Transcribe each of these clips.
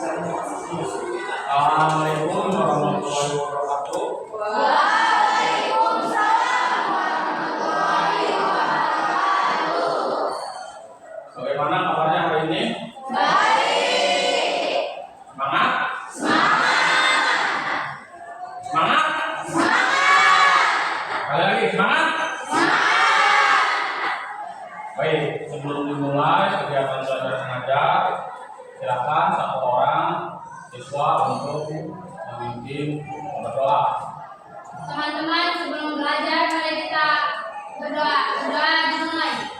Assalamualaikum warahmatullahi wabarakatuh. Waalaikumsalam warahmatullahi wabarakatuh. Bagaimana kabarnya hari ini? Baik. Semangat? Semangat. Semangat? Semangat. Sekali lagi semangat? Semangat. Baik, sebelum dimulai kegiatan belajar mengajar, silakan satu orang siswa untuk memimpin berdoa. Teman-teman, sebelum belajar mari kita berdoa. Berdoa dimulai.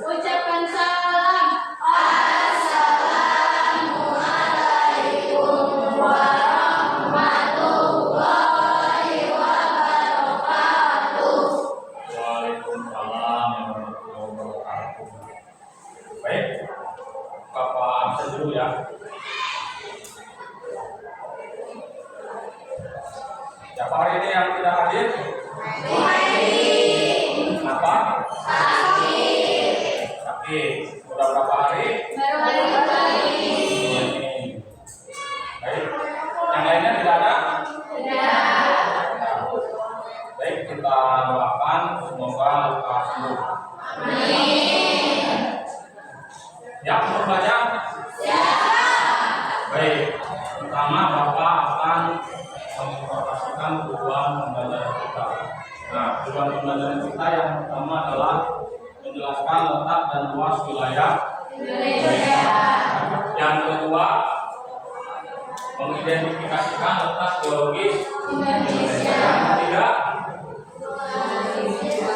Ucapkan salam. Assalamualaikum warahmatullahi wabarakatuh. Waalaikumsalam warahmatullahi wabarakatuh. Baik, Bapak absen dulu ya. Siapa hari ini yang tidak hadir? Kenapa? Sakit. Sudah berapa hari? Baru hari ini. Baik. Yang lainnya tidak ada? Tidak. Baik, kita doakan semoga lekas sembuh. Amin. Ya, untuk belajar. Baik. Pertama, Bapak akan menginformasikan tujuan pembelajaran kita. Nah, tujuan pembelajaran kita yang pertama adalah menjelaskan letak dan luas wilayah Indonesia. Yang kedua, mengidentifikasikan letak geologis Indonesia. Yang ketiga,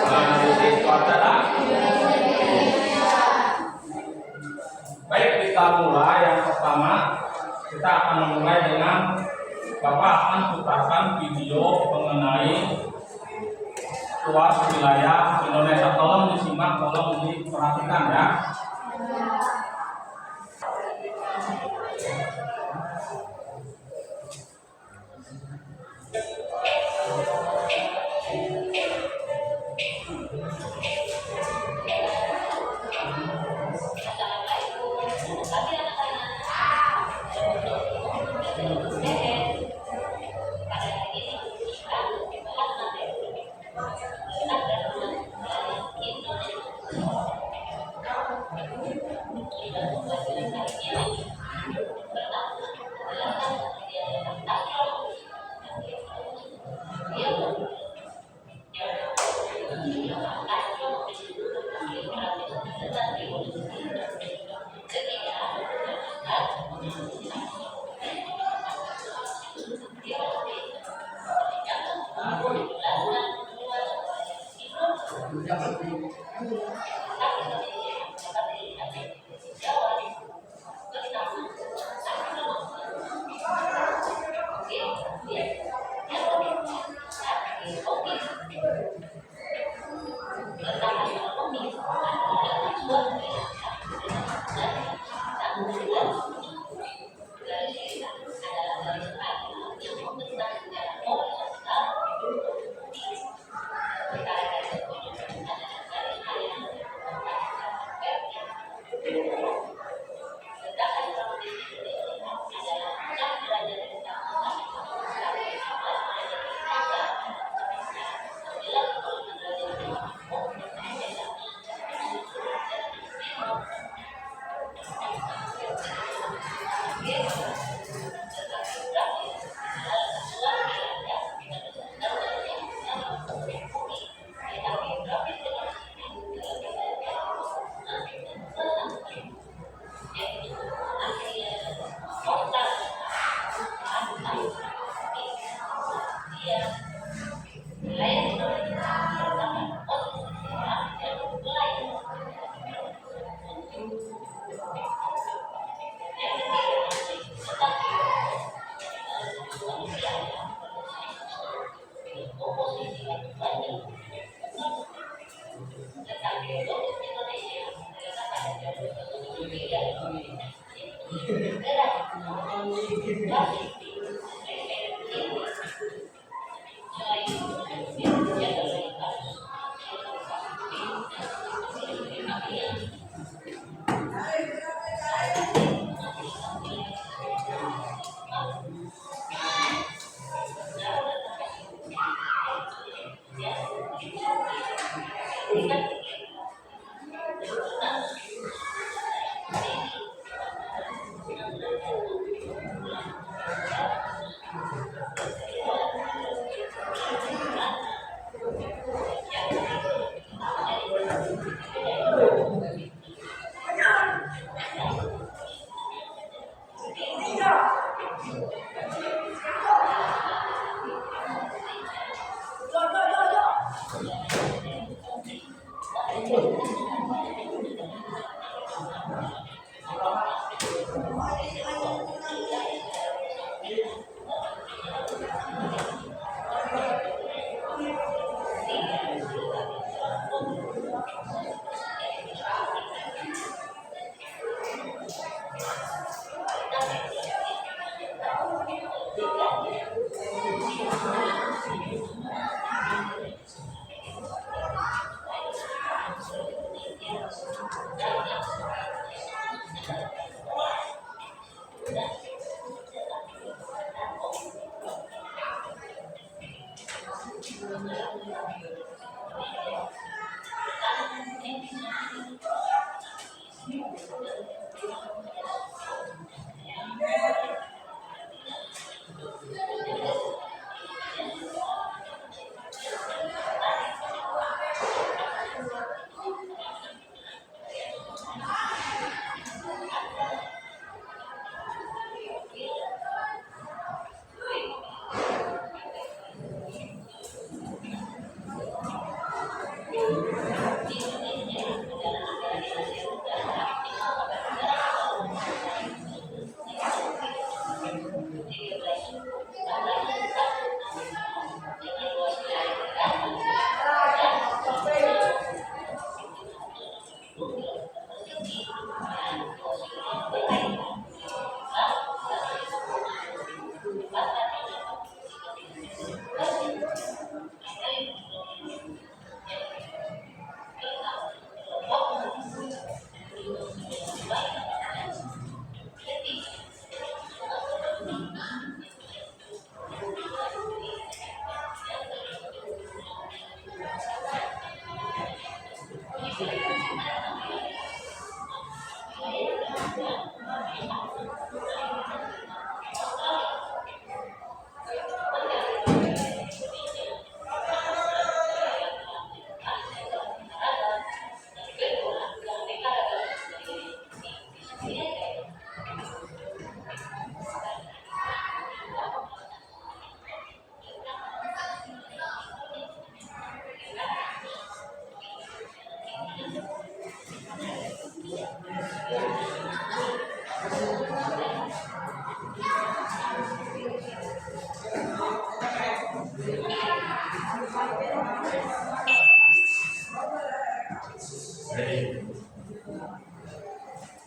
menganalisis cuaca dan baik, kita mulai. Yang pertama, kita akan memulai dengan Bapak akan putarkan video mengenai luas wilayah Indonesia. Tolong disimak, tolong diperhatikan ya.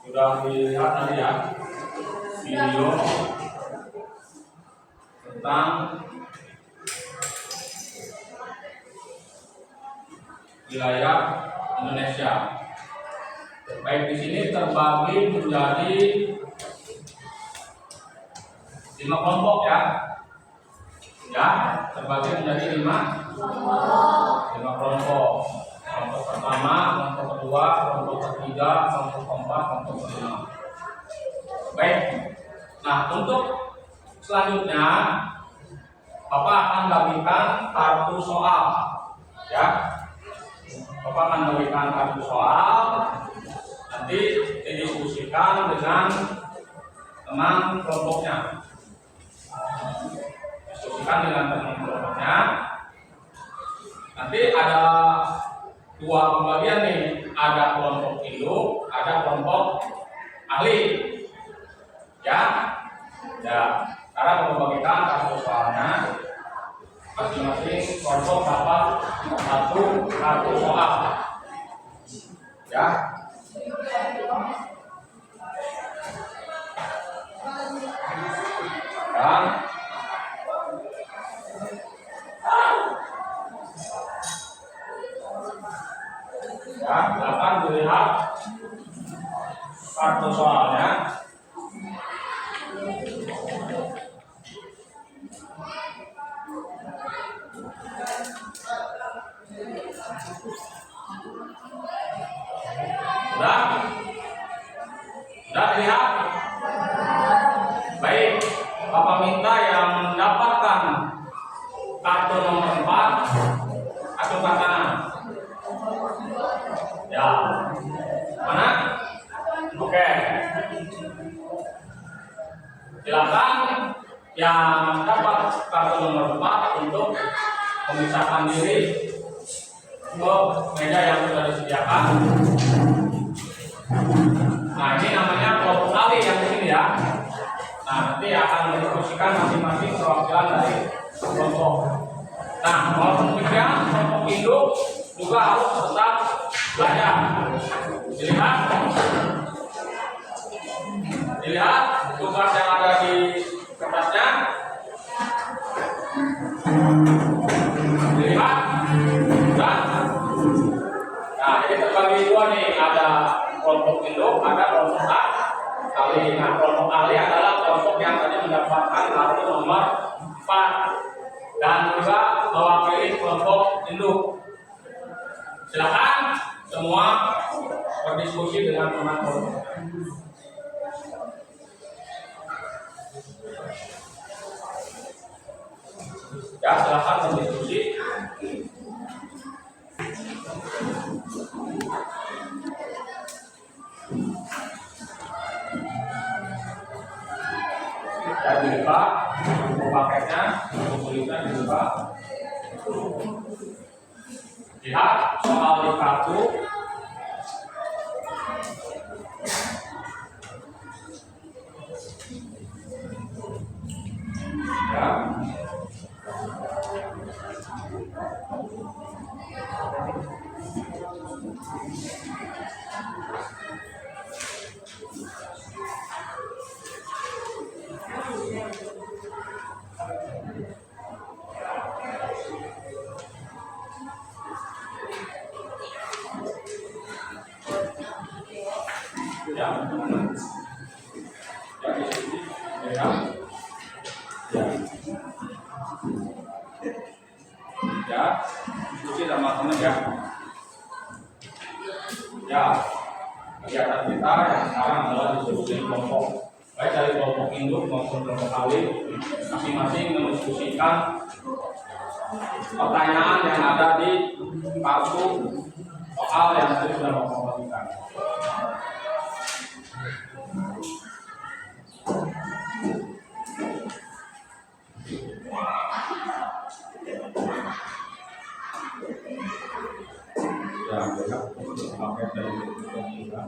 Sudah dilihat tadi ya video tentang wilayah Indonesia. Baik, di sini terbagi menjadi 5 kelompok ya. Ya, terbagi menjadi 5 kelompok. Kelompok pertama, kelompok kedua, kelompok ketiga, kelompok keempat, kelompok kelima. Baik. Nah, untuk selanjutnya Bapak akan bagikan kartu soal. Ya. Bapak akan bagikan kartu soal. Nanti didiskusikan dengan teman kelompoknya. Diskusikan dengan teman kelompoknya. Nanti ada 2 pembagian nih, ada kelompok induk, ada kelompok ahli. Ya, cara membagikan kartu soalnya. Masing-masing kelompok dapat satu kartu soal. Ya. Dan ya, silakan dilihat kartu soalnya. Sudah terlihat? Baik, Bapak minta yang mendapatkan kartu nomor 4 ajukan tangan. Ya, mana? Oke. Silakan yang dapat kartu nomor 4 untuk memisahkan diri ke meja yang sudah disediakan. Nah, ini namanya kelompok kali yang di sini ya. Nah, nanti akan mendiskusikan masing-masing perwakilan dari kelompok. Nah, walaupun demikian, kelompok induk juga harus tetap belajar. Dilihat tugas yang ada di kertasnya. Dilihat, dan nah, jadi terbagi dua nih, ada kelompok induk, ada kelompok ahli. Nah, kelompok ahli adalah kelompok yang tadi mendapatkan kartu nomor 4 dan juga mewakili kelompok induk. Silakan semua berdiskusi dengan teman kelompok. Ya, silakan berdiskusi. Ya, dibuka paketnya, tulisan dibuka. Lihat soal di kartu. Ya. Ya, di sini, ya, ya, diskusi sama teman ya. Ya, kegiatan kita yang sekarang adalah diskusi kelompok, baik dari kelompok induk maupun kelompok ahli, masing-masing mendiskusikan pertanyaan yang ada di kartu soal yang tadi sudah Bapak bagikan. Ya, paket dari kita.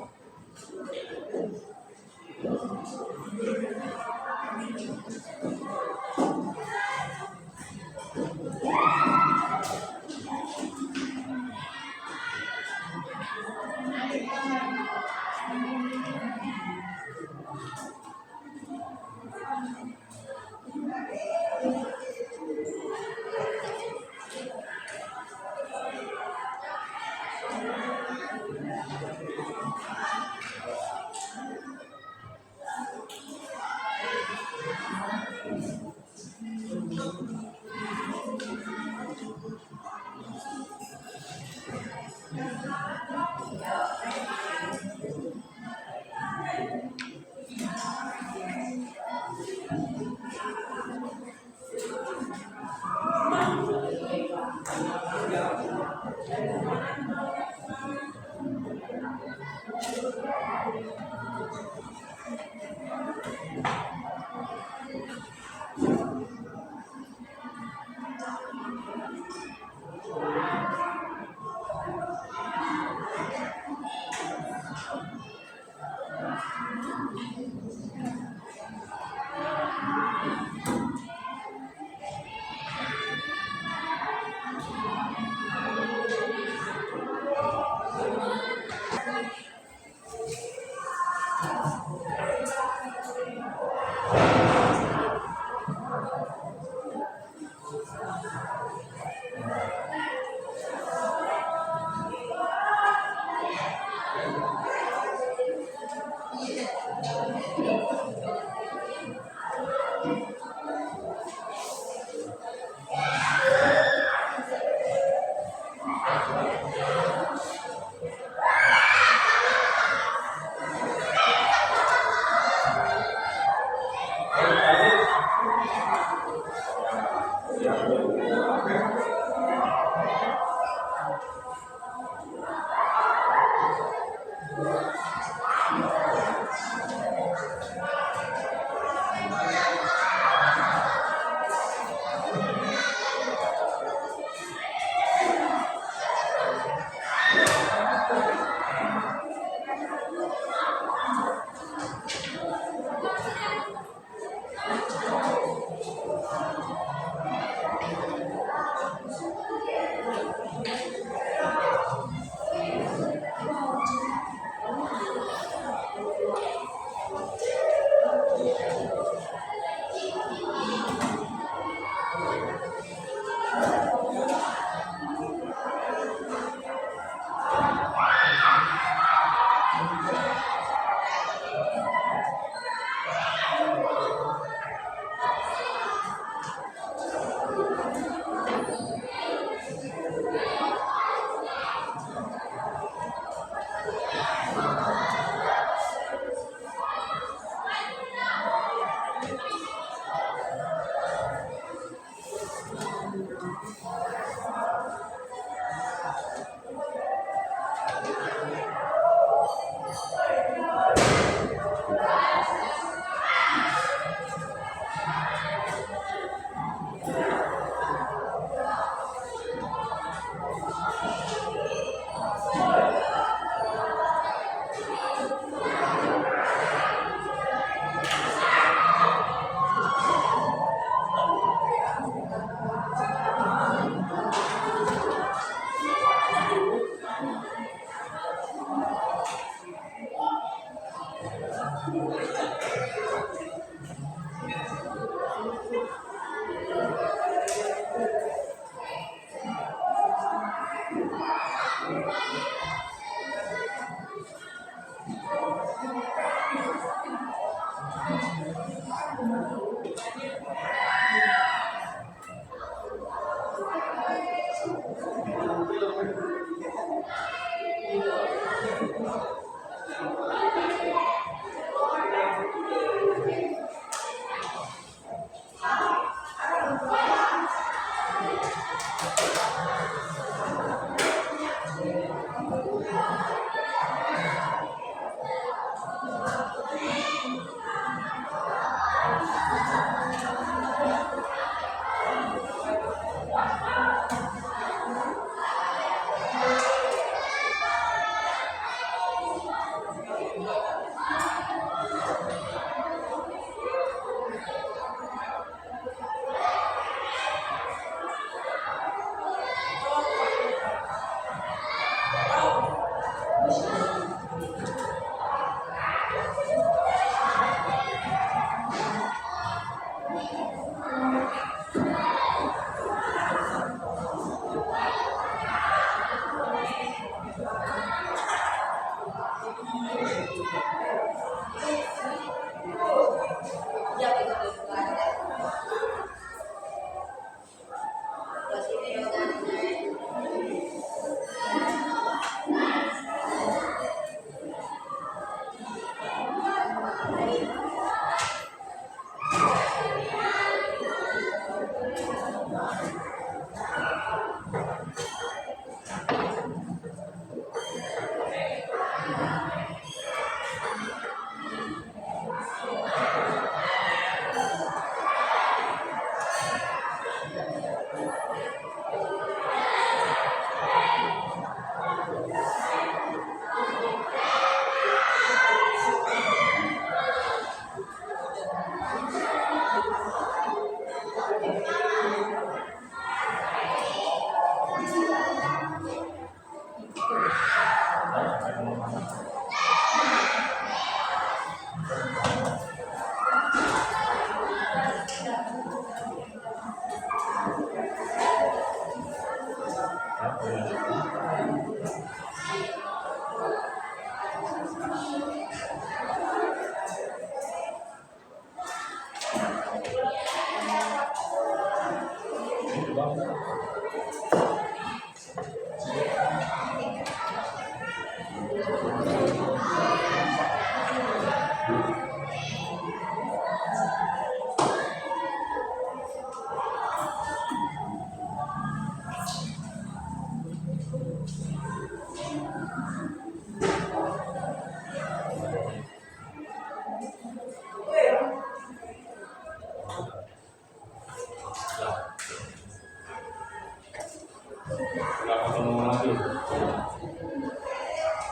Nggak ketemu lagi.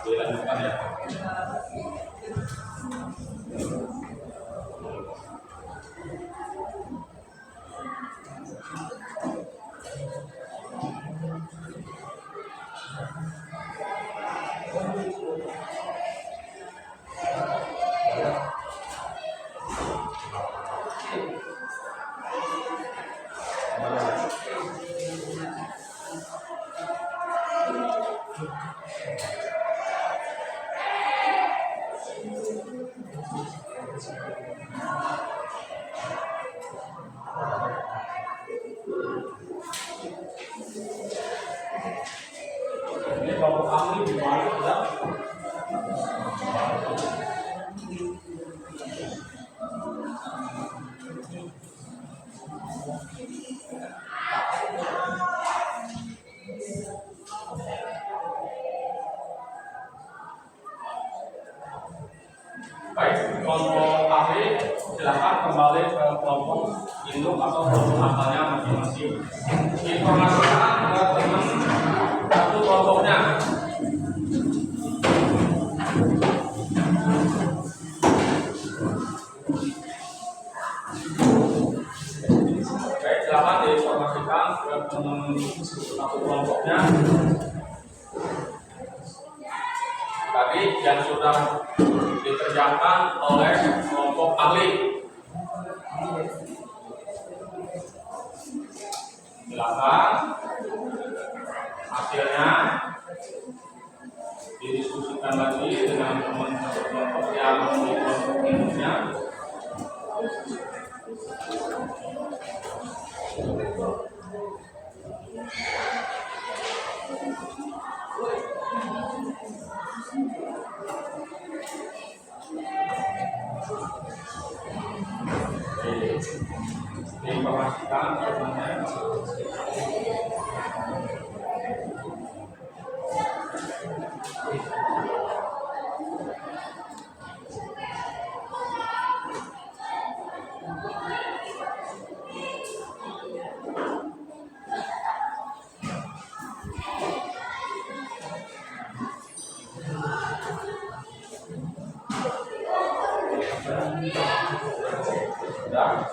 Dilanjutkan ya. Ini kelompok ahli di mana ya? Baik, kelompok ahli silakan kembali ke kelompok induk atau kelompok asalnya masing-masing. Informasikan ke teman satu kelompoknya. Baik, silakan diinformasikan ke teman satu kelompoknya. Tadi yang sudah dikerjakan oleh kelompok ahli. Silakan hasilnya didiskusikan lagi dengan teman satu kelompok yang di kelompok induknya. Diinformasikan temannya. Sudah.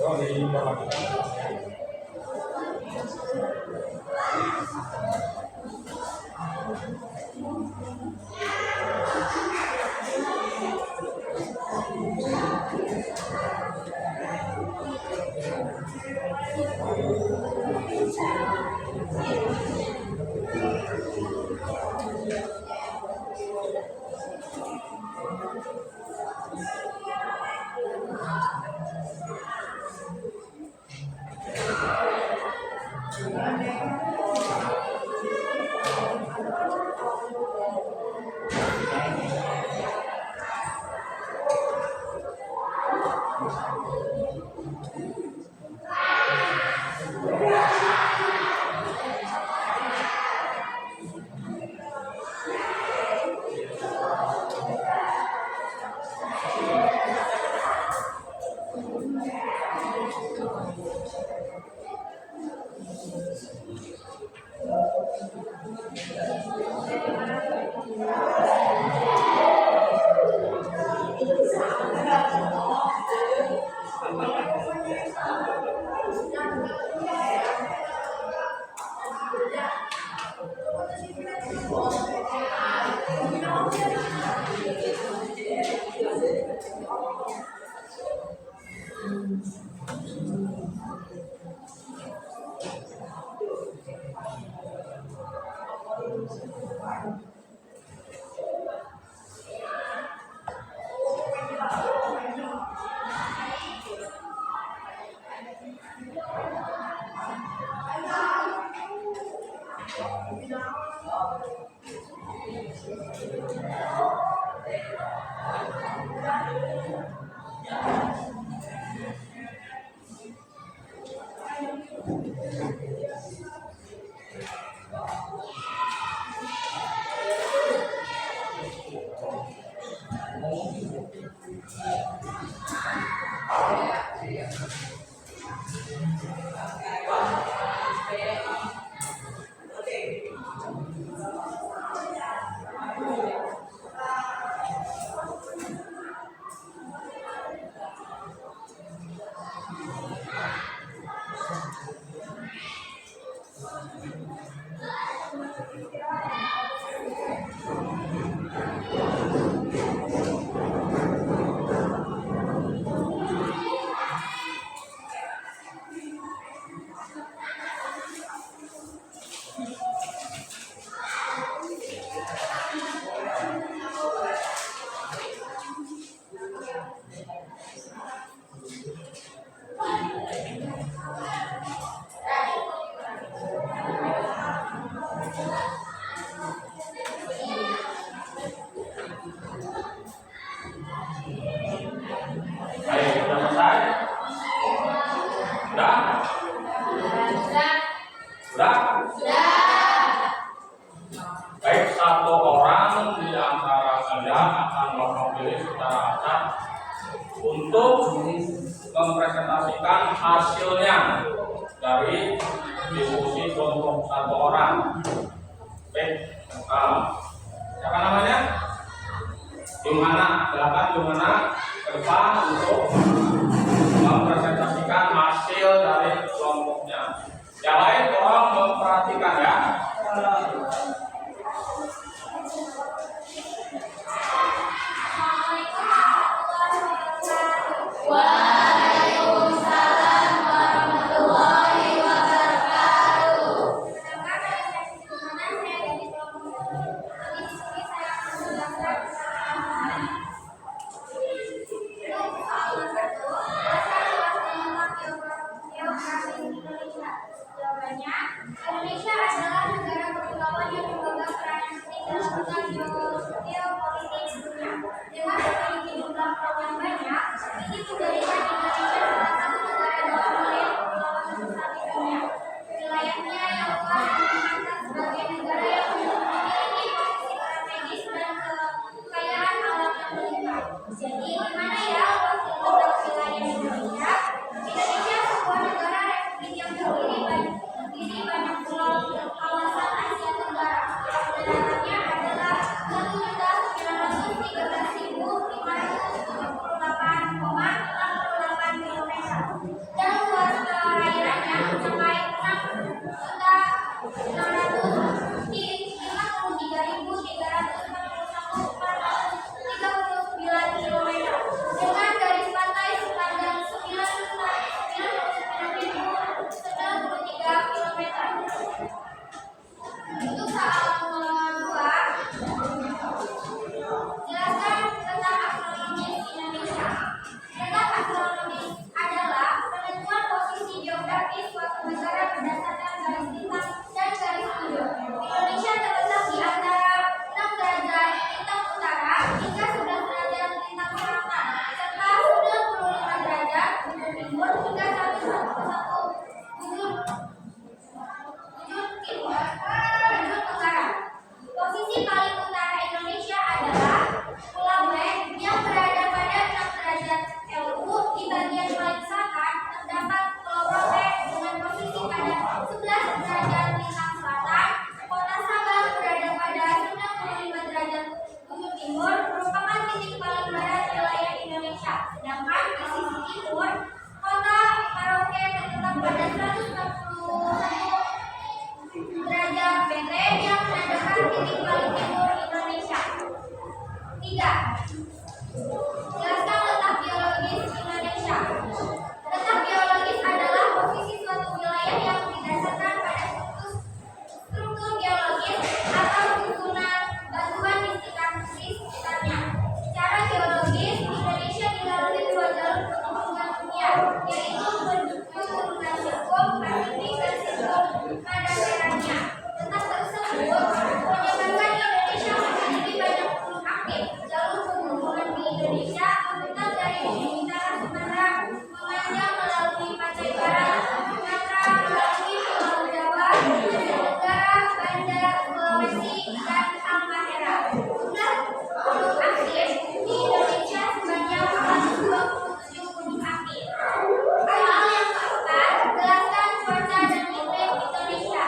Oh, diinformasikan. Baik, satu orang di antara kalian akan mewakili secara acak untuk mempresentasikan hasilnya dari diskusi kelompok satu orang. Baik, siapa namanya? Gimana? Silakan gimana ke depan untuk mempresentasikan hasil dari kelompoknya. Yang lain tolong memperhatikan ya. Waalaikumsalam warahmatullahi wabarakatuh. Jawabannya, Indonesia adalah negara kepulauan yang memegang peranan penting dalam bidang geopolitik dunia. Dengan memiliki jumlah pulau yang banyak, ini menjadikan Indonesia salah satu negara dalam wilayah kepulauan terbesar di dunia. Wilayahnya yang luas diangkat sebagai negara yang memiliki posisi strategis dan kekayaan alam yang melimpah. Jadi, gimana ya luas wilayah Indonesia? Indonesia sebuah negara republik yang terdiri banyak pulau kawasan Asia Tenggara. Datarannya adalah 1.913.578,68 km dan luas perairannya mencapai 6.653.341,439 km dengan garis pantai sepanjang 99.093 km. Untuk soal nomor 2, jelaskan tentang astronomis Indonesia. Letak astronomis adalah penentuan posisi geografis suatu negara berdasarkan garis bintang dan garis tunjuk. Indonesia terletak di antara 6 derajat lintang utara hingga 11 derajat lintang selatan, serta 95 derajat bujur timur hingga 141 bujur tenggara. Posisi paling utara Indonesia adalah Pulau W yang berada pada 6 derajat LU. Di bagian paling selatan terdapat Pulau Rote dengan posisi pada 11 derajat lintang selatan. Kota Sabang berada pada 95 derajat bujur timur, merupakan titik paling barat wilayah Indonesia. Sedangkan di sisi timur, Kota Merauke terletak pada 141 derajat PT yang menandakan titik paling timur Indonesia. 3. Jelaskan letak geologis Indonesia. Letak geologis adalah posisi suatu wilayah yang didasarkan pada struktur geologis atau susunan batuan di sekitarnya. Secara geologis, Indonesia dilalui 2 jalur penyambungan dunia, yaitu pegunungan Sirkup, Pasifik, dan Sirkup Mediterania. Letak tersebut menyebabkan Indonesia memiliki banyak gunung aktif. Jalur pegunungan di Indonesia membentang dari ujung utara Sumatera, memanjang melalui pantai barat Sumatera, melalui Pulau Jawa, Negara, Banda, Sulawesi, dan Halmahera. Jumlah gunung aktif di Indonesia sebanyak 127 gunung aktif. Soal yang keempat, jelaskan cuaca dan iklim Indonesia.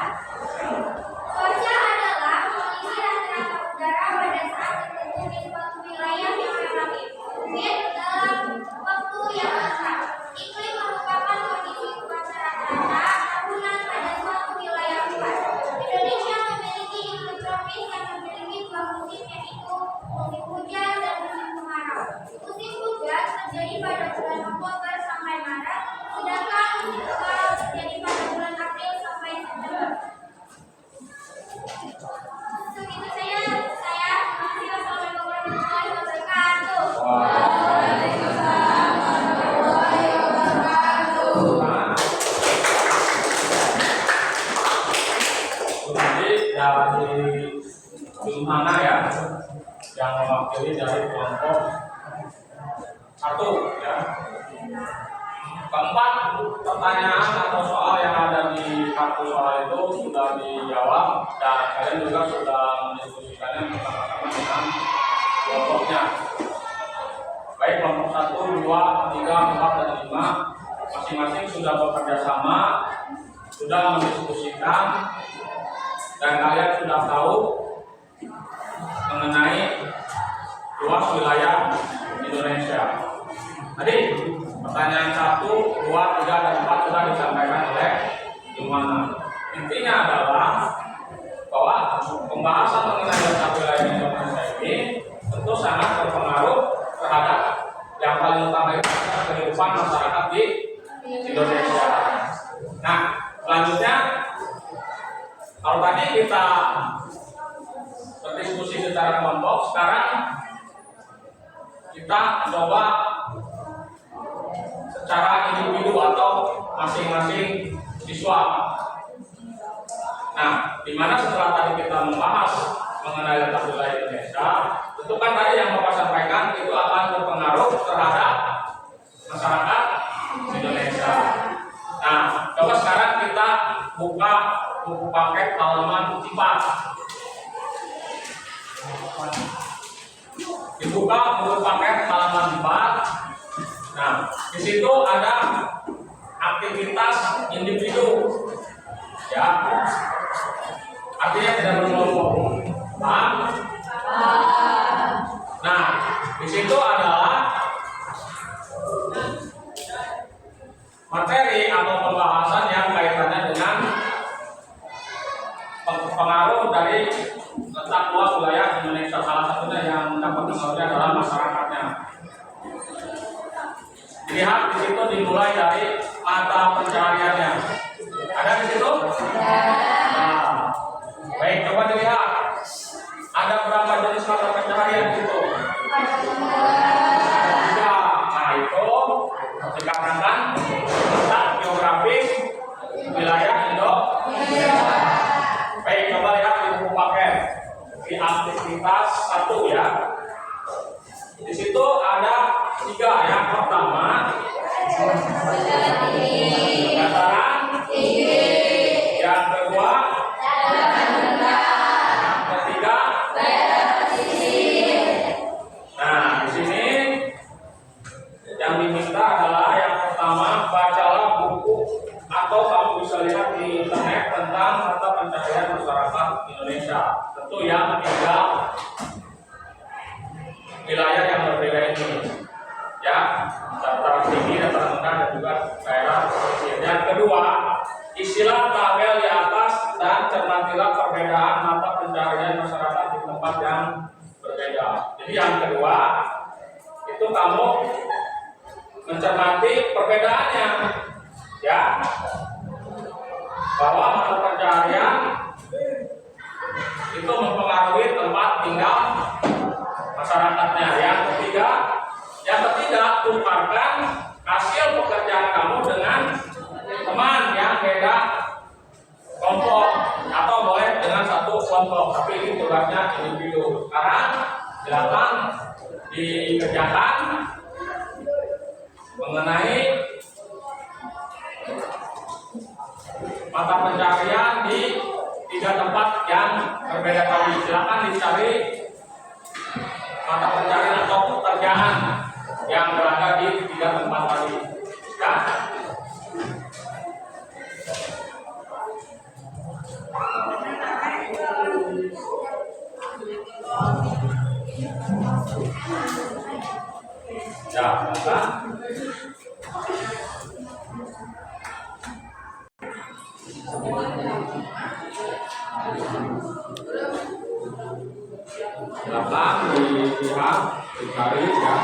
Cuaca adalah kondisi rata-rata udara pada saat tertentu di suatu wilayah yang relatif humid dalam waktu yang lengkap. Iklim merupakan kondisi cuaca rata-rata tahunan pada suatu wilayah luas. Indonesia memiliki iklim tropis yang memiliki 2 musim, yaitu musim hujan dan musim kemarau. Musim hujan terjadi pada bulan Oktober sampai Maret, sedangkan musim kemarau terjadi pada bulan April sampai September. Segitu saya. Terima kasih. Wassalamualaikum warahmatullahi wabarakatuh. Waalaikumsalam warahmatullahi wabarakatuh. Jadi dari Gimana ya yang mewakili dari kelompok 1 ya. Keempat, pertanyaan atau soal yang ada di kartu soal itu sudah dijawab dan kalian juga sudah mendiskusikannya bersama-sama dengan kelompoknya. Baik kelompok 1, 2, 3, 4, dan 5 masing-masing sudah bekerja sama, sudah mendiskusikan, dan kalian sudah tahu mengenai luas wilayah Indonesia. Tadi pertanyaan 1, 2, 3, dan 4 sudah disampaikan oleh Gimana. Intinya adalah bahwa pembahasan mengenai letak wilayah Indonesia ini tentu sangat berpengaruh terhadap yang paling utama itu adalah kehidupan masyarakat di Indonesia. Nah, selanjutnya kalau tadi kita berdiskusi secara kelompok, sekarang kita coba secara individu atau masing-masing siswa. Nah, dimana setelah tadi kita membahas mengenai letak wilayah Indonesia, tentu kan tadi yang Bapak sampaikan itu akan berpengaruh terhadap masyarakat Indonesia. Nah, coba sekarang kita buka buku paket halaman 4. Dibuka buku paket halaman 4. Nah, di situ ada aktivitas individu, ya. Artinya tidak berkelompok. Nah, di situ adalah materi atau pembahasan yang kaitannya dengan pengaruh dari letak luas wilayah Indonesia. Salah satunya yang dapat pengaruhnya adalah masyarakatnya. Lihat di situ dimulai dari mata pencahariannya. Ada di situ? Nah, baik, coba dilihat. Ada berapa jenis mata pencaharian di situ? Ada 3. Nah, itu dikatakan letak geografis wilayah Indonesia. Baik, coba lihat di buku paket di aktivitas 1 ya. Di situ ada 3. Yang pertama dataran tinggi, yang kedua yang ketiga. Nah, di sini yang diminta adalah yang pertama, bacalah buku atau kamu bisa lihat di internet tentang mata pencaharian masyarakat Indonesia. Tentu yang 3 wilayah yang berbeda ini, ya, dataran tinggi, dataran rendah, dan juga daerah pesisir. Yang kedua, isilah tabel di atas dan cermatilah perbedaan mata pencaharian masyarakat di tempat yang berbeda. Jadi yang kedua itu kamu mencermati perbedaannya, ya, bahwa mata pencaharian itu mempengaruhi tempat tinggal masyarakatnya. Yang ketiga, tukarkan hasil pekerjaan kamu dengan teman yang beda kelompok atau boleh dengan satu kelompok, tapi ini tugasnya individu. Sekarang silakan dikerjakan mengenai mata pencaharian di 3 tempat yang berbeda tadi. Silakan dicari mata pencaharian atau pekerjaan yang berada di 3 tempat tadi, ya. Ya, silakan dilihat, dicari, ya.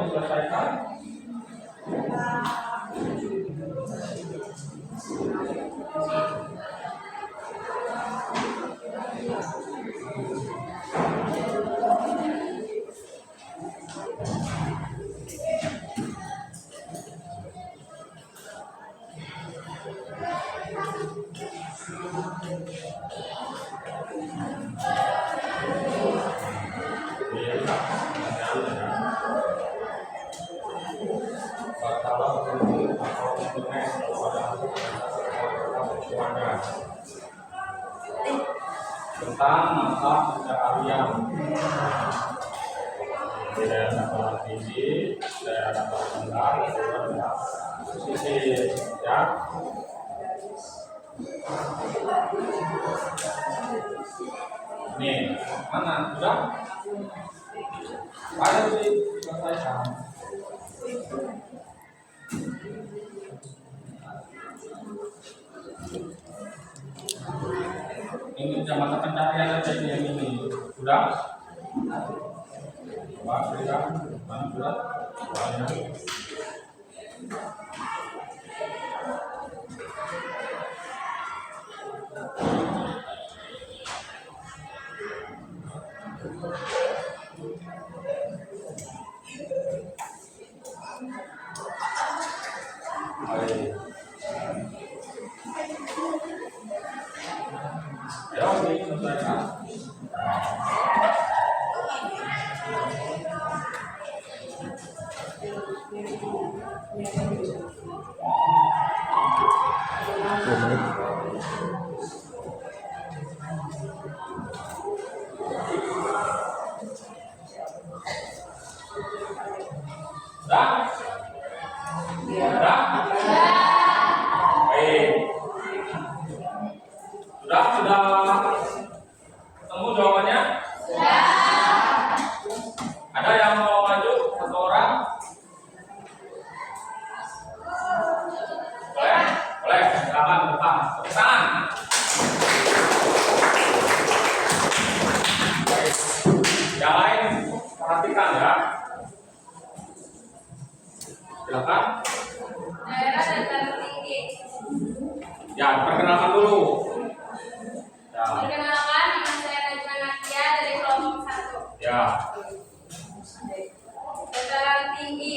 diselesaikan. Tentang mata pencaharian di daerah dataran tinggi, daerah dataran rendah, pesisir, ya. Nih, mana? Sudah? Ada diselesaikan. Ini mata pencaharian aja yang ini. Sudah? Coba berikan. Mana sudah? Banyak. Baik. Ya, ini selesaikan. Sudah? Sudah? Baik. Sudah ketemu jawabannya? Sudah. Ada yang mau maju? Satu orang? Boleh? Boleh. Silakan depan. Tepuk tangan. Baik. Yang lain perhatikan ya. Silakan. Daerah dataran tinggi. Ya, perkenalkan dulu. Ya. Perkenalkan, nama saya Najma Nakia dari kelompok 1. Ya. Dataran tinggi.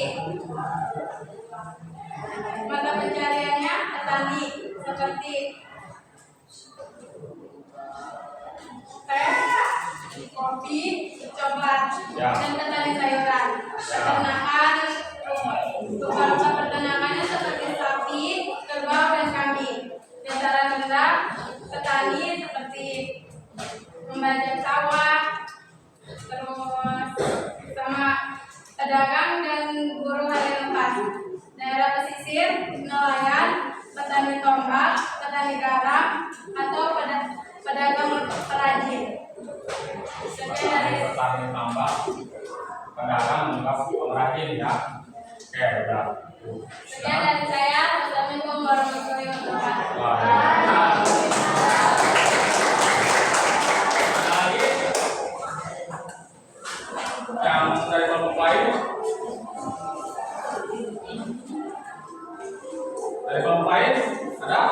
Mata pencariannya petani seperti teh, kopi, coklat, Ya. dan petani sayuran. Peternakan, rupa-rupa peternakannya seperti sapi, kerbau, dan kambing. Dataran rendah, petani seperti membajak sawah, terus sama pedagang dan buruh hari lepas. Daerah pesisir, nelayan, petani tombak, petani garam, atau pedagang perajin. Sekian dari Petani tambak, pedagang, pengrajin ya. Oke, udah. sekian dari saya. Wassalamualaikum warahmatullahi wabarakatuh. Wah, ada lagi yang dari kelompok lain? Dari kelompok lain ada?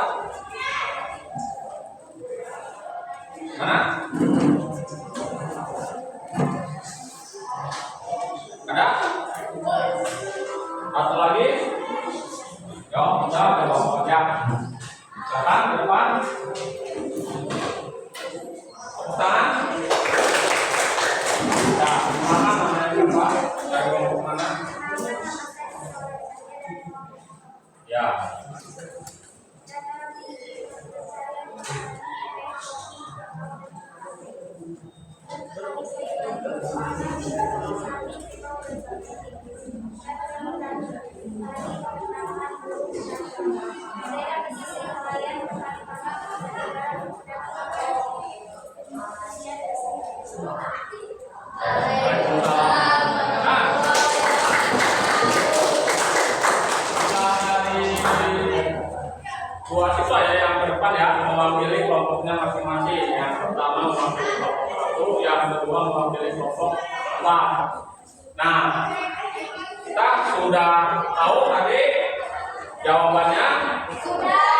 Mana? Ada? Satu lagi? Yo, udah ke bawah ya. Silakan ke depan. Tepuk tangan. Ya, mana namanya siapa? Dari kelompok mana? Ya. Dua siswa ya yang ke depan ya mewakili kelompoknya masing-masing. Yang pertama mewakili kelompok 1, yang kedua mewakili kelompok 4. Nah, Sudah tahu tadi jawabannya? Sudah.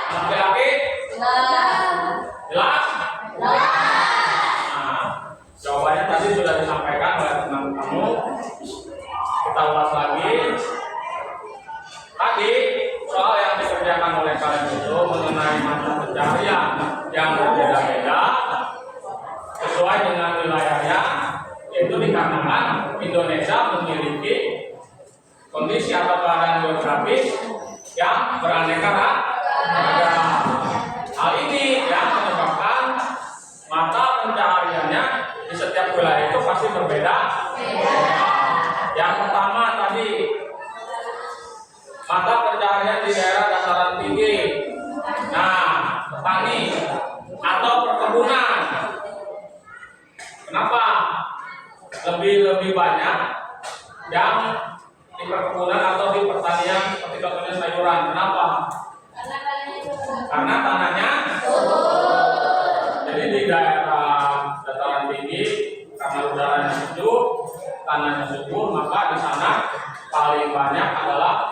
Laki-laki? Jelas? Nah, jawabannya tadi sudah disampaikan oleh teman kamu. Kita ulas lagi. Tadi soal yang dikerjakan oleh kalian itu mengenai mata pencarian yang berbeda-beda sesuai dengan wilayahnya, yaitu dikarenakan Indonesia memiliki kondisi atau keadaan geografis yang beraneka ragam. Hal ini yang menyebabkan mata pencahariannya di setiap wilayah itu pasti berbeda. Yang pertama tadi, mata pencaharian di daerah dataran tinggi. Nah, petani atau perkebunan. Kenapa lebih banyak yang di perkebunan atau di pertanian seperti contohnya sayuran? Kenapa? Karena tanahnya jadi di daerah dataran tinggi karena udaranya sejuk, tanahnya subur, maka di sana paling banyak adalah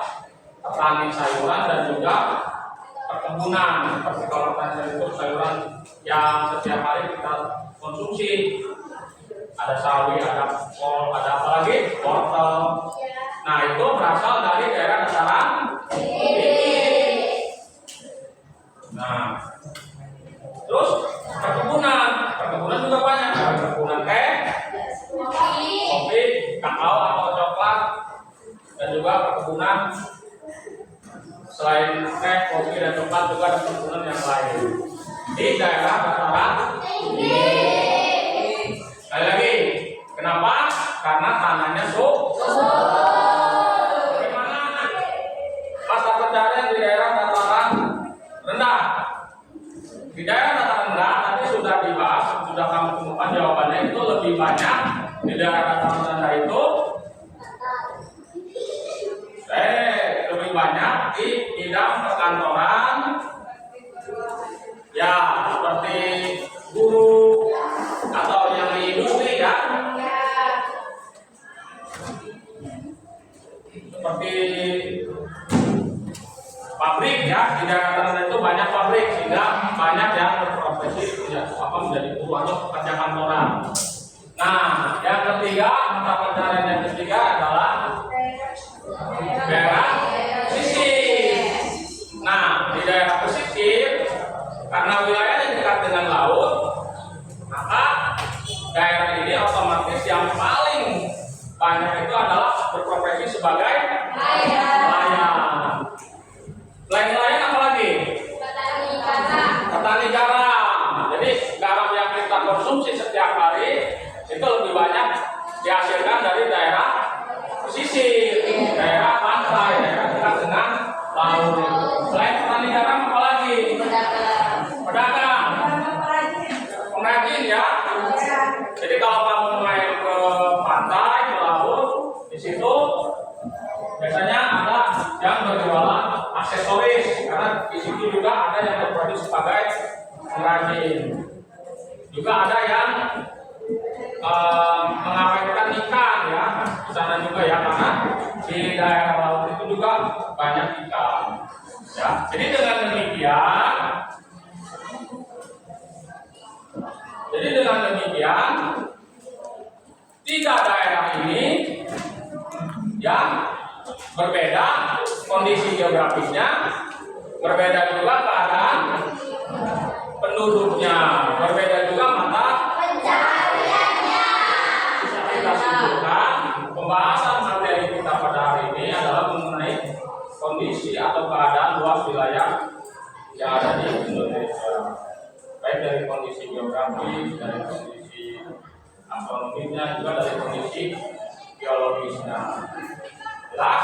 petani sayuran dan juga perkebunan. Seperti kalau petani itu sayuran yang setiap hari kita konsumsi, ada sawi, ada kol, ada apa lagi? Wortel. Nah, itu berasal dari daerah dataran tinggi. Nah, terus perkebunan juga banyak. Ada perkebunan teh, kopi, kakao atau coklat, dan juga perkebunan selain teh, kopi, dan coklat juga ada perkebunan yang lain di daerah dataran tinggi. Sekali lagi, kenapa? Karena tanahnya bagaimana mata pencarian di daerah dataran rendah? Di daerah dataran rendah tadi sudah dibahas, sudah kamu temukan jawabannya itu lebih banyak di daerah dataran rendah itu lebih banyak di bidang perkantoran, ya seperti guru atau yang di industri ya, seperti pabrik ya. Di daerah dataran itu banyak pabrik sehingga banyak yang berprofesi menjadi guru atau pekerja kantoran. Nah, yang ketiga, mata pencarian yang ketiga adalah daerah pesisir. Nah, di daerah pesisir karena wilayahnya dekat dengan laut, maka daerah ini otomatis yang paling banyak itu adalah berprofesi sebagai nelayan. Selain nelayan apa lagi? Petani garam. Jadi garam yang kita konsumsi setiap hari itu lebih banyak dihasilkan dari daerah pesisir, daerah pantai, daerah dekat dengan laut. Selain petani garam apa lagi? Pedagang, pengrajin ya. Jadi kalau kamu main ke pantai, ke laut, di situ biasanya ada yang berjualan aksesoris, karena di situ juga ada yang berprofesi sebagai pengrajin. Juga ada yang mengawetkan ikan ya, di sana juga ya, karena di daerah laut itu juga banyak ikan. Ya, jadi dengan demikian, tiga daerah ini yang berbeda kondisi geografisnya, berbeda juga keadaan penduduknya, berbeda juga mata pencahariannya. Bisa kita simpulkan, pembahasan materi kita pada hari ini adalah mengenai kondisi atau keadaan luas wilayah yang ada di Indonesia, baik dari kondisi geografis, dari kondisi astronominya, juga dari kondisi geologisnya. Jelas?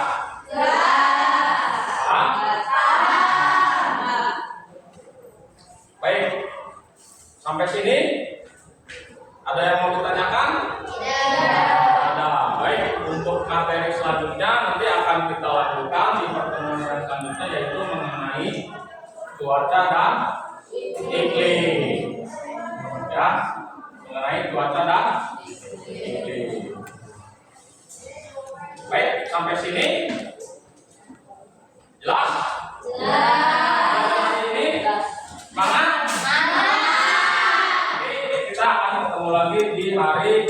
Baik, sampai sini ada yang mau ditanyakan? Ada. Baik, untuk materi selanjutnya nanti akan kita lanjutkan di pertemuan yang selanjutnya, yaitu mengenai cuaca dan iklim. Ya, mengenai cuaca dan iklim. Baik. Sampai sini jelas? Jelas. Ini mana? Oke, kita akan ketemu lagi di hari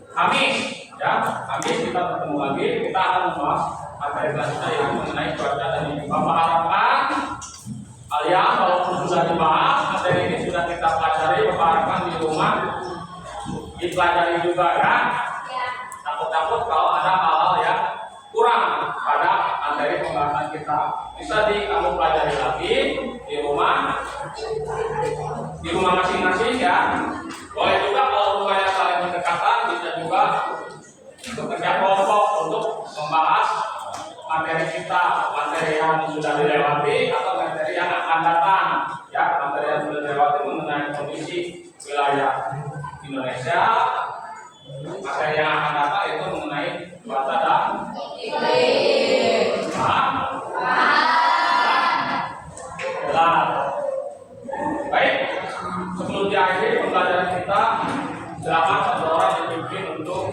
Kamis, ya. Kamis kita ketemu lagi. Kita akan membahas materi selanjutnya yang mengenai cuaca tadi. Bapak harapkan kalian walaupun sudah dibahas materi ini sudah kita pelajari, Bapak harapkan di rumah dipelajari juga, ya. Takut-takut kalau ada hal-hal yang kurang pada materi pembahasan kita, bisa kamu pelajari lagi di rumah masing-masing, ya. Boleh juga kalau rumahnya saling berdekatan, bisa juga bekerja kelompok untuk membahas materi kita, materi yang sudah dilewati atau materi yang akan datang, ya. Materi yang sudah dilewati mengenai kondisi wilayah Indonesia, materi yang akan datang itu mengenai cuaca dan iklim. Paham? Jelas. Baik, sebelum diakhiri pembelajaran kita, silakan saudara dipimpin untuk